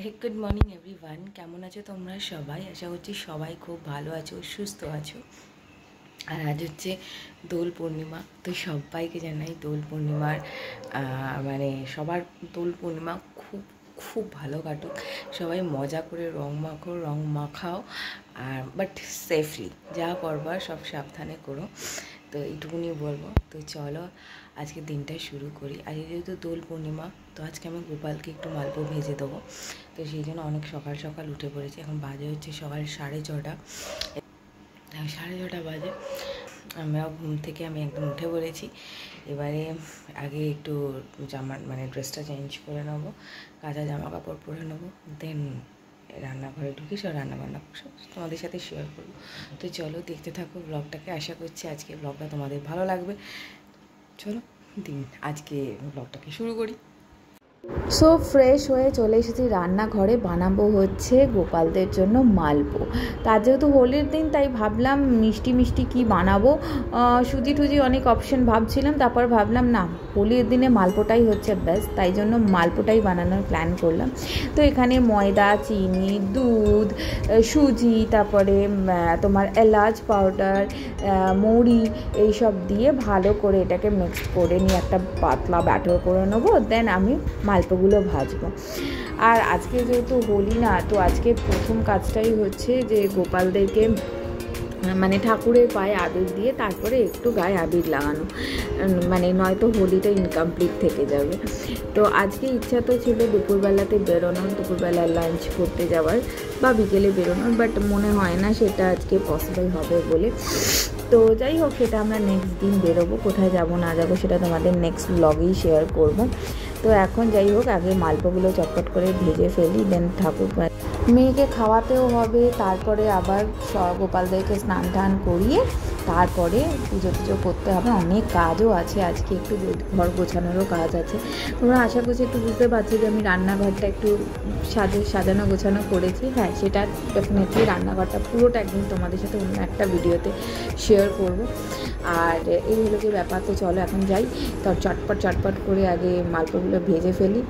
Good morning everyone, কেমন আছো তোমরা সবাই? আশা করছি সবাই খুব ভালো আছো, সুস্থ আছো। আর আজ হচ্ছে দোল পূর্ণিমা, তো সবাইকে জানাই দোল পূর্ণিমার মানে সবার দোল পূর্ণিমা খুব খুব ভালো কাটুক। সবাই মজা করে রং মাখো, রং মাখাও, আর বাট সেফলি যা করবার সব সাবধানে করো। তো এইটুকুনি বলবো। তো চলো আজকে দিনটা শুরু করি। আজকে যেহেতু দোল পূর্ণিমা, তো আজকে আমি গোপালকে একটু মালপো ভেজে দেবো। তো সেই জন্য অনেক সকাল সকাল উঠে পড়েছি। এখন বাজে হচ্ছে সকাল 6:30। 6:30 বাজে। আমরা ঘুম থেকে আমি একদম উঠে পড়েছি। এবারে আগে একটু ড্রেসটা চেঞ্জ করে নেবো, কাঁচা জামা কাপড় পরে নেবো, দেন রান্নাঘরে ঢুকি সব রান্নাবান্না সব তোমাদের সাথে শেয়ার করবো। তো চলো দেখতে থাকো ব্লগটাকে। আশা করছি আজকে ব্লগটা তোমাদের ভালো লাগবে। চলো আজকে ব্লগটাকে শুরু করি। সো ফ্রেশ হয়ে চলে এসেছি রান্নাঘরে। বানাবো হচ্ছে গোপালদের জন্য মালপো। তার যেহেতু হোলির দিন, তাই ভাবলাম মিষ্টি মিষ্টি কি বানাবো। সুজি টুজি অনেক অপশন ভাবছিলাম, তারপর ভাবলাম না, হোলির দিনে মালপোটাই হচ্ছে বেস্ট, তাই জন্য মালপোটাই বানানোর প্ল্যান করলাম। তো এখানে ময়দা, চিনি, দুধ, সুজি, তারপরে তোমার এলাচ পাউডার, মৌরি, এইসব দিয়ে ভালো করে এটাকে মিক্সড করে নিয়ে একটা পাতলা ব্যাটার করে নেবো। দেন আমি মালপোগুলো ভাজবো। আর আজকে যেহেতু হোলি না, তো আজকে প্রথম কাজটাই হচ্ছে যে গোপালদেরকে মানে ঠাকুরের পায়ে আবির দিয়ে তারপরে একটু গায়ে আবির লাগানো, মানে নয়তো হোলিটা ইনকমপ্লিট থেকে যাবে। তো আজকে ইচ্ছা তো ছিল দুপুরবেলাতে বেরোনোর, দুপুরবেলা লাঞ্চ করতে যাওয়ার বা বিকেলে বেরোনোর, বাট মনে হয় না সেটা আজকে পসিবল হবে বলে। তো যাই হোক, সেটা আমরা নেক্সট দিন বেরোবো। কোথায় যাব না যাবো সেটা তোমাদের নেক্সট ব্লগেই শেয়ার করবো। তো এখন যাই হোক, আগে মালপোগুলো চটপট করে ভেজে ফেলি, দেন ঠাকুর মেয়েকে খাওয়াতেও হবে, তারপরে আবার গোপালদেরকে স্নান টান করিয়ে তারপরে পুজো টুজো করতে হবে। অনেক কাজও আছে আজকে, একটু ঘর গোছানোরও কাজ আছে। তোমরা আশা করছি একটু বুঝতে পারছো যে আমি রান্নাঘরটা একটু সাজানো গোছানো করেছি। হ্যাঁ, সেটা ডেফিনেটলি রান্নাঘরটা পুরোটা একদিন তোমাদের সাথে অন্য একটা ভিডিওতে শেয়ার করব। আর এই হলো কি ব্যাপার। তো চলো এখন যাই, তো চটপট করে আগে মালপোগুলো ভেজে ফেলি,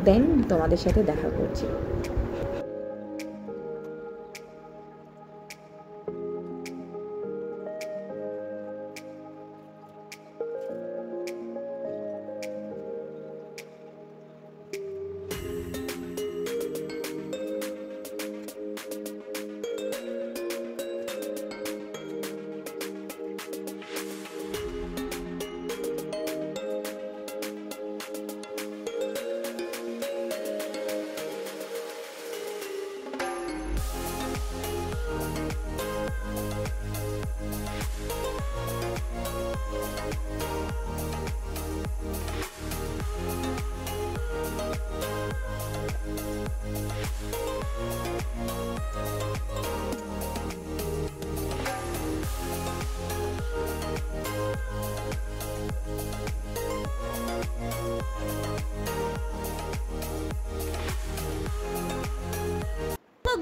দেন তোমাদের সাথে দেখা করছি।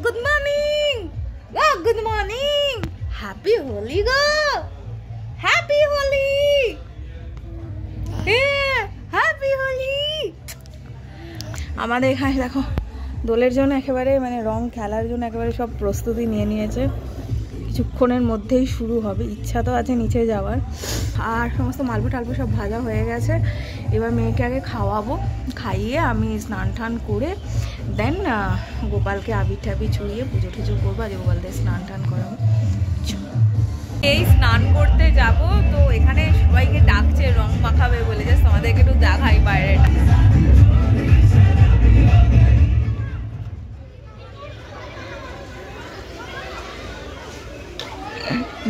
Good morning. Oh, good morning. Happy Holi go. Happy Holi. Yeah, Happy Holi. আমাদের এখানে দেখো দোলের জন্য একেবারে মানে রং খেলার জন্য একেবারে সব প্রস্তুতি নিয়ে নিয়েছে। কিছুক্ষণের মধ্যেই শুরু হবে। ইচ্ছা তো আছে নিচে যাওয়ার। আর সমস্ত মালপো টালপো সব ভাজা হয়ে গেছে। এবার মেয়েকে আগে খাওয়াবো, খাইয়ে আমি স্নান টান করে দেন গোপালকে আবির টাবির ছুঁয়ে পুজো টুজো করবো। আজ গোপালদের স্নান টান করাবো। এই স্নান করতে যাব, তো এখানে সবাইকে ডাকছে রং মাখাবে বলে, জাস্ট আমাদেরকে একটু দেখাই বাইরেটা।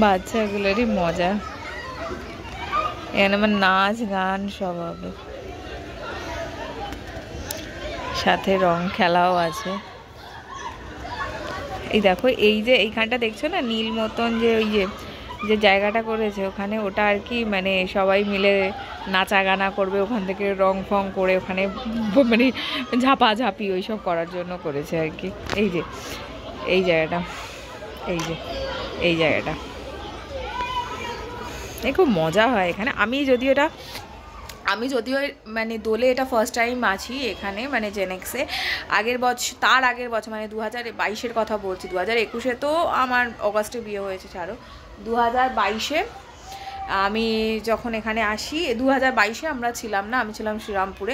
বাচ্চাগুলোরই মজা, এখানে আমার নাচ গান সব হবে, সাথে রং খেলাও আছে। এই দেখো, এই যে এইখানটা দেখছো না নীল মতন, যে ওই যে জায়গাটা করেছে ওখানে, ওটা আর কি মানে সবাই মিলে নাচা গানা করবে, ওখান থেকে রং ফং করে ওখানে মানে ঝাপাঝাপি ওইসব করার জন্য করেছে আর কি। এই যে এই জায়গাটা, এই জায়গাটা খুব মজা হয় এখানে। আমি যদিও এটা আমি যদিও মানে দোলে এটা ফার্স্ট টাইম আছি এখানে, মানে জেনেক্সে। তার আগের বছর মানে 2022-এর কথা বলছি, 2021-এ তো আমার অগাস্টে বিয়ে হয়েছে, ছাড়ো। 2022-এ আমি যখন এখানে আসি, 2022-এ আমরা ছিলাম না, আমি ছিলাম শ্রীরামপুরে।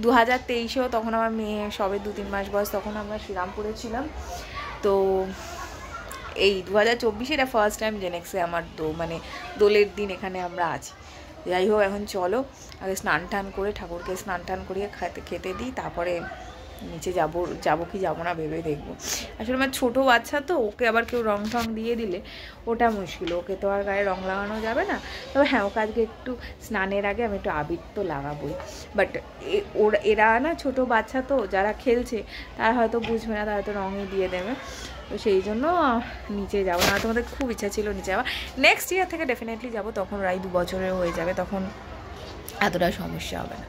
2023-এও তখন আমার মেয়ে সবে 2-3 মাস বয়স, তখন আমরা শ্রীরামপুরে ছিলাম। তো এই 2024-এ এটা ফার্স্ট টাইম জেনেক্সে আমার মানে দোলের দিন এখানে আমরা আছি। যাই হোক, এখন চলো আগে স্নান টান করে ঠাকুরকে স্নান টান করিয়ে খেতে দিই, তারপরে নিচে যাবো কি যাবো না ভেবে দেখবো। আসলে আমার ছোটো বাচ্চা তো, ওকে আবার কেউ রং টং দিয়ে দিলে ওটা মুশকিল, ওকে তো আর গায়ে রং লাগানো যাবে না। তবে হ্যাঁ, ওকে আজকে একটু স্নানের আগে আমি একটু আবির তো লাগাবোই। বাট এরা না ছোটো বাচ্চা তো, যারা খেলছে তারা হয়তো বুঝবে না, তারা হয়তো রঙই দিয়ে দেবে। তো সেই জন্য নিচে যাবো না, তোমাদের খুব ইচ্ছা ছিল নিচে যাওয়া। নেক্সট ইয়ার থেকে ডেফিনেটলি যাবো, তখন প্রায় 2 বছরের হয়ে যাবে, তখন এতটা সমস্যা হবে না।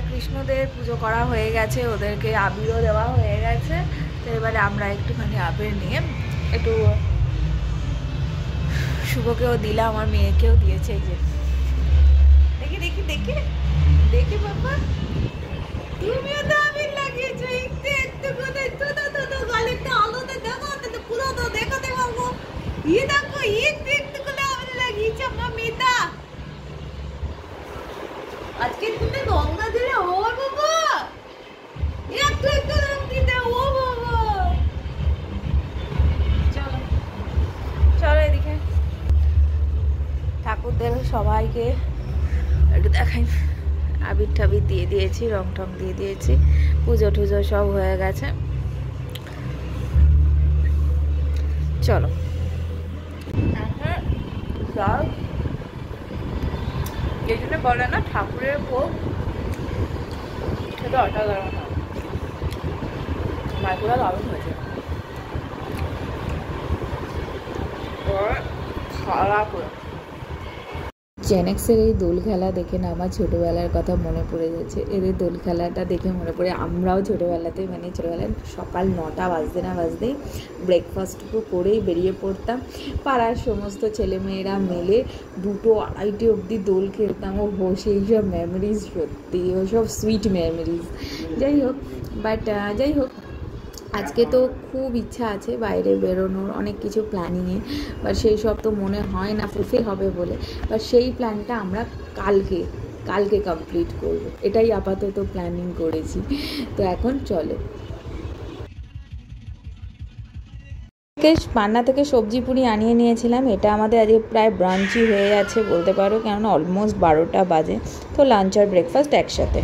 কৃষ্ণদের পুজো করা হয়ে গেছে, ওদেরকে আবিরও দেওয়া হয়ে গেছে। তো এবারে আমরা একটুখানি আবির নিয়ে একটু শুভকেও দিলাম, আমার মেয়েকেও দিয়েছে। এই যে দেখি দেখি দেখি দেখি বাবা, তুমিও তো আবির লাগিয়েছো, একটু একটু করে তো গালে একটু আলোতে দেখো, তো পুরো তো দেখাতে পারবো। এই দেখো একটু একটু করে আবির লাগিয়েছে আমার মেয়েটা। আজকে তুমি গঙ্গা দিলে ও বাবা, একটু একটু রং দিতে ও বাবা। চলো চলো এদিকে ঠাকুরদের সবাইকে একটু দেখাই। আবির টাবির দিয়ে দিয়েছি, রং টং দিয়ে দিয়েছি, পুজো টুজো সব হয়ে গেছে। চলো এই জন্য বলে না ঠাকুরের ভোগ সেটা অসাধারণ হয়, মাইকুরা দারুণ হয়েছে, খাওয়া করে। জেনেক্সের এই দোল খেলা দেখে না আমার ছোটোবেলার কথা মনে পড়ে যাচ্ছে। এদের দোল খেলাটা দেখে মনে পড়ে আমরাও ছোটোবেলাতে, মানে ছোটোবেলায় সকাল 9টা বাজতে না বাজতেই ব্রেকফাস্টটুকু করেই বেরিয়ে পড়তাম। পাড়ার সমস্ত ছেলেমেয়েরা মিলে 2-2-2:30 অবধি দোল খেলতাম। ও সেই সব মেমোরিজ, সত্যি ওসব সুইট মেমোরিজ। যাই হোক আজকে তো খুব ইচ্ছা আছে বাইরে বেরোনোর, অনেক কিছু প্ল্যানিংয়ে, বাট সেই সব তো মনে হয় না ফুলফিল হবে বলে। বাট সেই প্ল্যানটা আমরা কালকে কমপ্লিট করব, এটাই আপাতত প্ল্যানিং করেছি। তো এখন চলো, পান্না থেকে সবজি পুরি আনিয়ে নিয়েছিলাম। এটা আমাদের আজকে প্রায় ব্রাঞ্চই হয়ে গেছে বলতে পারো, কেননা অলমোস্ট 12টা বাজে। তো লাঞ্চ আর ব্রেকফাস্ট একসাথে।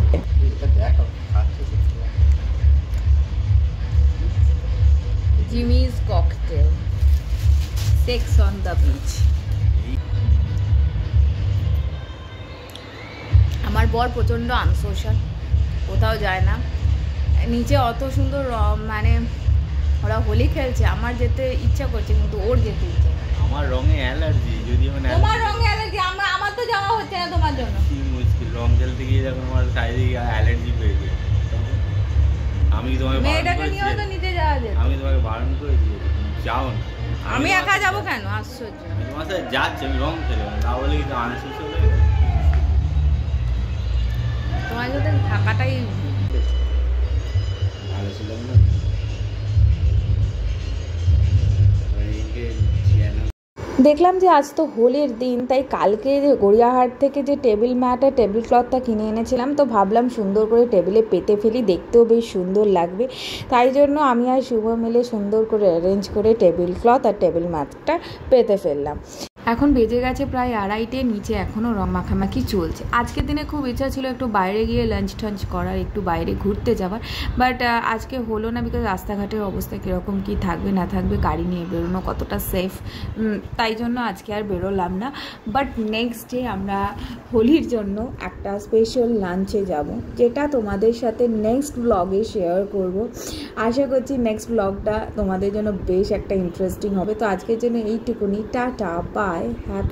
জিমি's cocktail, sex on the beach. আমার বর প্রচণ্ড আনসোশাল, কোথাও যায় না। নিচে অত সুন্দর মানে ওরা হোলি খেলছে, আমার যেতে ইচ্ছা করছে কিন্তু ওর যেতে ইচ্ছা করে। আমার রঙে অ্যালার্জি, যদি মানে তোমার রঙে অ্যালার্জি, আমার তো যাওয়া হচ্ছে না তোমার জন্য। কি মুশকিল, রং খেলতে গিয়ে যখন আমার শারীরিক অ্যালার্জি হয়ে যায়। আমি তোমাকে মেয়েটাকে নিয়েও তো নিতে যাওয়া যেত। আমি তোমাকে বারণ করেছি, যাও না। আমি একা যাবো কেন? আশ্চর্য। আমি তোমার সাথে যাচ্ছি, আমি রং খেলবো না, তা বলে কিন্তু আনসুস্থ হয়ে গেছে। তোমার সাথে থাকাটাই ভালো ছিলাম না। দেখলাম যে আজ তো হোলির দিন, তাই কালকে যে গড়িয়াহাট থেকে যে টেবিল ম্যাট আর টেবিল ক্লথটা কিনে এনেছিলাম, তো ভাবলাম সুন্দর করে টেবিলে পেতে ফেলি, দেখতেও বেশ সুন্দর লাগবে। তাই জন্য আমি আর শুভ মিলে সুন্দর করে অ্যারেঞ্জ করে টেবিল ক্লথ আর টেবিল ম্যাটটা পেতে ফেললাম। এখন বেজে গেছে প্রায় 2:30, নিচে এখনও রং মাখামাখি চলছে। আজকের দিনে খুব ইচ্ছা ছিল একটু বাইরে গিয়ে লাঞ্চ টাঞ্চ করার, একটু বাইরে ঘুরতে যাওয়ার, বাট আজকে হলো না, বিকজ রাস্তাঘাটের অবস্থা কীরকম কী থাকবে না থাকবে, গাড়ি নিয়ে বেরোনো কতটা সেফ, তাই জন্য আজকে আর বেরোলাম না। বাট নেক্সট ডে আমরা হোলির জন্য একটা স্পেশাল লাঞ্চে যাব, যেটা তোমাদের সাথে নেক্সট ব্লগে শেয়ার করব। আশা করছি নেক্সট ব্লগটা তোমাদের জন্য বেশ একটা ইন্টারেস্টিং হবে। তো আজকের জন্য এইটুকুনি, টাটা, বাই, হ্যাপি